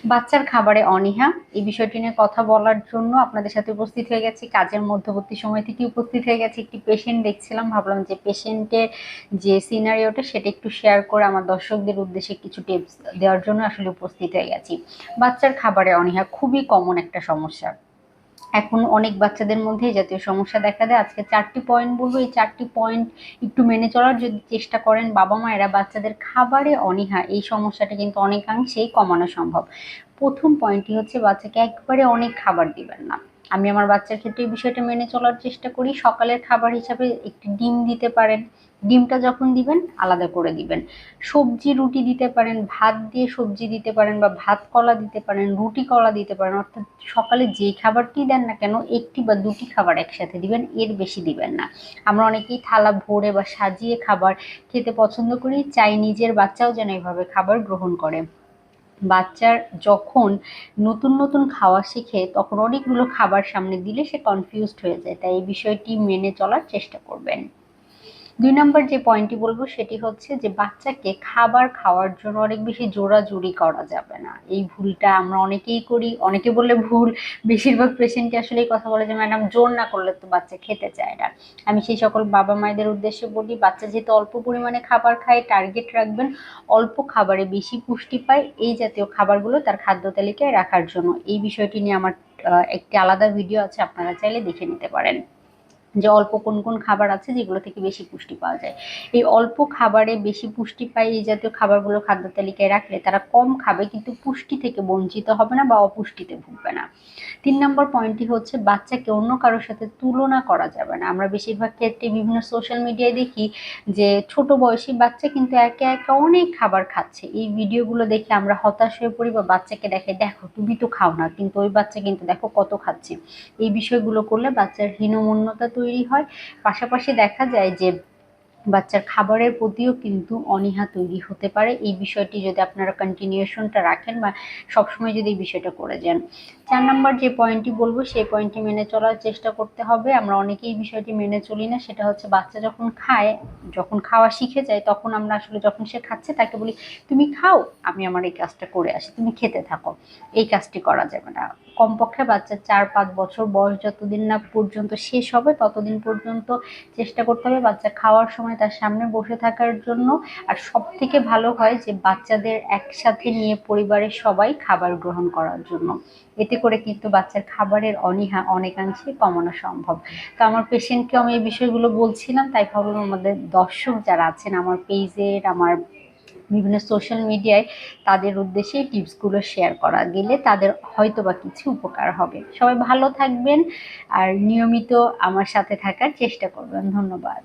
বাচ্চার খাবারে অনীহা, এই বিষয়টি নিয়ে কথা বলার জন্য আপনাদের সাথে উপস্থিত হয়ে গেছি। কাজের মধ্যবর্তী সময় থেকে উপস্থিত হয়ে গেছি। একটি পেশেন্ট দেখছিলাম, ভাবলাম যে পেশেন্টের যে সিনারিওটা সেটা একটু শেয়ার করে আমার দর্শকদের উদ্দেশ্যে কিছু টিপস দেওয়ার জন্য আসলে উপস্থিত হয়ে গেছি। বাচ্চার খাবারে অনীহা খুবই কমন একটা সমস্যা। এখন অনেক বাচ্চাদের মধ্যে এই জাতীয় সমস্যা দেখা দেয়। আজকে ৪টি পয়েন্ট বলবো, এই ৪টি পয়েন্ট একটু মেনে চলার যদি চেষ্টা করেন বাবা-মায়েরা, বাচ্চাদের খাবারে অনীহা এই সমস্যাটা কিন্তু অনেকাংশেই কমানো সম্ভব। ১ম পয়েন্টটি হচ্ছে বাচ্চাকে একবারে অনেক খাবার দিবেন না। আমি আমার বাচ্চার ক্ষেত্রে এই বিষয়টা মেনে চলার চেষ্টা করি। সকালের খাবার হিসাবে একটি ডিম দিতে পারেন। ডিমটা যখন দিবেন আলাদা করে দিবেন। সবজি রুটি দিতে পারেন, ভাত দিয়ে সবজি দিতে পারেন বা ভাত কলা দিতে পারেন, রুটি কলা দিতে পারেন। অর্থাৎ সকালে যেই খাবারটি দেন না কেন ১টি বা ২টি খাবার একসাথে দিবেন, এর বেশি দিবেন না। আমরা অনেকেই থালা ভরে বা সাজিয়ে খাবার খেতে পছন্দ করি, চাই নিজের বাচ্চাও যেন এভাবে খাবার গ্রহণ করে। বাচ্চার যখন নতুন নতুন খাওয়া শিখে তখন অনেকগুলো খাবার সামনে দিলে সে কনফিউজড হয়ে যায়, তাই এই বিষয়টি মেনে চলার চেষ্টা করবেন। ২ নাম্বার যে পয়েন্টটি বলবো সেটি হচ্ছে যে বাচ্চাকে খাবার খাওয়ার জন্য অনেক বেশি জোরাজুরি করা যাবে না। এই ভুলটা আমরা অনেকেই করি। অনেকে বললে ভুল, বেশিরভাগ পেশেন্টই আসলে এই কথা বলে যে ম্যাডাম জোর না করলে তো বাচ্চা খেতে চায় না। আমি সেই সকল বাবা-মায়েদের উদ্দেশ্যে বলি, বাচ্চা যেহেতু অল্প পরিমাণে খাবার খায়, টার্গেট রাখবেন অল্প খাবারে বেশি পুষ্টি পায় এই জাতীয় খাবারগুলো তার খাদ্য তালিকায় রাখার জন্য। এই বিষয়টি নিয়ে আমার একটি আলাদা ভিডিও আছে, আপনারা চাইলে দেখে নিতে পারেন। যে অল্প কোন কোন খাবার আছে যেগুলো থেকে বেশি পুষ্টি পাওয়া যায়। এই অল্প খাবারে বেশি পুষ্টি পায় এই জাতীয় খাবারগুলো খাদ্য তালিকায় রাখলে তারা কম খাবে কিন্তু পুষ্টি থেকে বঞ্চিত হবে না বা অপুষ্টিতে ভুগবে না। ৩ নম্বর পয়েন্টটি হচ্ছে বাচ্চাকে অন্য কারোর সাথে তুলনা করা যাবে না। আমরা বেশিরভাগ ক্ষেত্রে বিভিন্ন সোশ্যাল মিডিয়ায় দেখি যে ছোট বয়সী বাচ্চা কিন্তু একে একে অনেক খাবার খাচ্ছে। এই ভিডিওগুলো দেখে আমরা হতাশ হয়ে পড়ি বা বাচ্চাকে দেখে, দেখো তুমি তো খাও না কিন্তু ওই বাচ্চা কিন্তু দেখো কত খাচ্ছে। এই বিষয়গুলো করলে বাচ্চার হীনমন্যতা তৈরি হয়। পাশাপাশি দেখা যায় যে বাচ্চার খাবারের প্রতিও কিন্তু অনীহা তৈরি হতে পারে। এই বিষয়টি যদি আপনারা কন্টিনিউশনটা রাখেন বা সবসময় যদি এই বিষয়টা করে যান। ৪ নাম্বার যে পয়েন্টটি বলবো সেই পয়েন্টটি মেনে চলার চেষ্টা করতে হবে। আমরা অনেকেই এই বিষয়টি মেনে চলি না। সেটা হচ্ছে বাচ্চা যখন খায়, যখন খাওয়া শিখে যায় তখন আমরা আসলে যখন সে খাচ্ছে তাকে বলি, তুমি খাও, আমি আমার এই কাজটা করে আসি, তুমি খেতে থাকো। এই কাজটি করা যাবে না। কমপক্ষে বাচ্চার ৪-৫ বছর বয়স যতদিন না পর্যন্ত শেষ হবে ততদিন পর্যন্ত চেষ্টা করতে হবে বাচ্চা খাওয়ার সময় তার সামনে বসে থাকার জন্য। আর সবথেকে ভালো হয় যে বাচ্চাদের একসাথে নিয়ে পরিবারের সবাই খাবার গ্রহণ করার জন্য। এতে করে কিন্তু বাচ্চার খাবারের অনীহা অনেকাংশে কমানো সম্ভব। তো আমার পেশেন্টকে আমি এই বিষয়গুলো বলছিলাম, তাই ভাবলাম আমাদের দর্শক যারা আছেন আমার পেজের, আমার বিভিন্ন সোশ্যাল মিডিয়ায়, তাদের উদ্দেশ্যে এই টিপসগুলো শেয়ার করা গেলে তাদের হয়তোবা কিছু উপকার হবে। সবাই ভালো থাকবেন আর নিয়মিত আমার সাথে থাকার চেষ্টা করবেন। ধন্যবাদ।